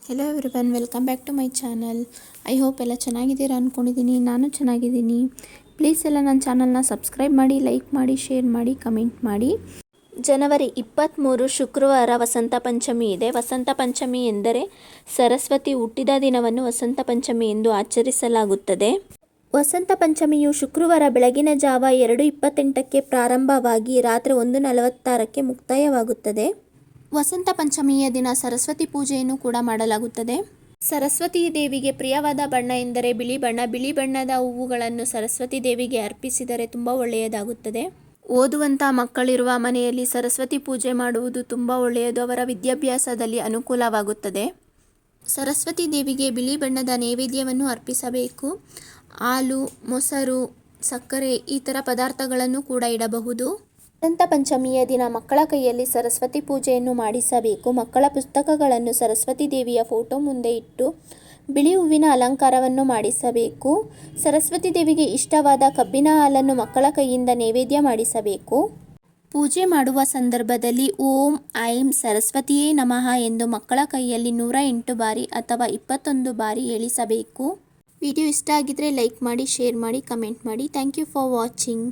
Hello everyone, welcome back to my channel. I hope ಎಲ್ಲ ಚೆನ್ನಾಗಿದ್ದೀರಾ ಅಂದ್ಕೊಂಡಿದ್ದೀನಿ. ನಾನು ಚೆನ್ನಾಗಿದ್ದೀನಿ. ಪ್ಲೀಸ್ ಎಲ್ಲ ನನ್ನ ಚಾನಲ್ನ ಸಬ್ಸ್ಕ್ರೈಬ್ ಮಾಡಿ, ಲೈಕ್ ಮಾಡಿ, ಶೇರ್ ಮಾಡಿ, ಕಮೆಂಟ್ ಮಾಡಿ. ಜನವರಿ 23 ಶುಕ್ರವಾರ ವಸಂತ ಪಂಚಮಿ ಇದೆ. ವಸಂತ ಪಂಚಮಿ ಎಂದರೆ ಸರಸ್ವತಿ ಹುಟ್ಟಿದ ದಿನವನ್ನು ವಸಂತ ಪಂಚಮಿ ಎಂದು ಆಚರಿಸಲಾಗುತ್ತದೆ. ವಸಂತ ಪಂಚಮಿಯು ಶುಕ್ರವಾರ ಬೆಳಗಿನ ಜಾವ 2:28ಕ್ಕೆ ಪ್ರಾರಂಭವಾಗಿ ರಾತ್ರಿ 1:46ಕ್ಕೆ ಮುಕ್ತಾಯವಾಗುತ್ತದೆ. ವಸಂತ ಪಂಚಮಿಯ ದಿನ ಸರಸ್ವತಿ ಪೂಜೆಯನ್ನು ಕೂಡ ಮಾಡಲಾಗುತ್ತದೆ. ಸರಸ್ವತಿ ದೇವಿಗೆ ಪ್ರಿಯವಾದ ಬಣ್ಣ ಎಂದರೆ ಬಿಳಿ ಬಣ್ಣ. ಬಿಳಿ ಬಣ್ಣದ ಹೂವುಗಳನ್ನು ಸರಸ್ವತಿ ದೇವಿಗೆ ಅರ್ಪಿಸಿದರೆ ತುಂಬ ಒಳ್ಳೆಯದಾಗುತ್ತದೆ. ಓದುವಂಥ ಮಕ್ಕಳಿರುವ ಮನೆಯಲ್ಲಿ ಸರಸ್ವತಿ ಪೂಜೆ ಮಾಡುವುದು ತುಂಬ ಒಳ್ಳೆಯದು. ಅವರ ವಿದ್ಯಾಭ್ಯಾಸದಲ್ಲಿ ಅನುಕೂಲವಾಗುತ್ತದೆ. ಸರಸ್ವತಿ ದೇವಿಗೆ ಬಿಳಿ ಬಣ್ಣದ ನೈವೇದ್ಯವನ್ನು ಅರ್ಪಿಸಬೇಕು. ಹಾಲು, ಮೊಸರು, ಸಕ್ಕರೆ ಈ ಥರ ಪದಾರ್ಥಗಳನ್ನು ಕೂಡ ಇಡಬಹುದು. ವಸಂತ ಪಂಚಮಿಯ ದಿನ ಮಕ್ಕಳ ಕೈಯಲ್ಲಿ ಸರಸ್ವತಿ ಪೂಜೆಯನ್ನು ಮಾಡಿಸಬೇಕು. ಮಕ್ಕಳ ಪುಸ್ತಕಗಳನ್ನು ಸರಸ್ವತಿ ದೇವಿಯ ಫೋಟೋ ಮುಂದೆ ಇಟ್ಟು ಬಿಳಿ ಹೂವಿನ ಅಲಂಕಾರವನ್ನು ಮಾಡಿಸಬೇಕು. ಸರಸ್ವತಿ ದೇವಿಗೆ ಇಷ್ಟವಾದ ಕಬ್ಬಿನ ಹಾಲನ್ನು ಮಕ್ಕಳ ಕೈಯಿಂದ ನೈವೇದ್ಯ ಮಾಡಿಸಬೇಕು. ಪೂಜೆ ಮಾಡುವ ಸಂದರ್ಭದಲ್ಲಿ ಓಂ ಐಂ ಸರಸ್ವತಿಯೇ ನಮಃ ಎಂದು ಮಕ್ಕಳ ಕೈಯಲ್ಲಿ 108 ಬಾರಿ ಅಥವಾ 21 ಬಾರಿ ಹೇಳಿಸಬೇಕು. ವಿಡಿಯೋ ಇಷ್ಟ ಆಗಿದ್ರೆ ಲೈಕ್ ಮಾಡಿ, ಶೇರ್ ಮಾಡಿ, ಕಮೆಂಟ್ ಮಾಡಿ. Thank you for watching.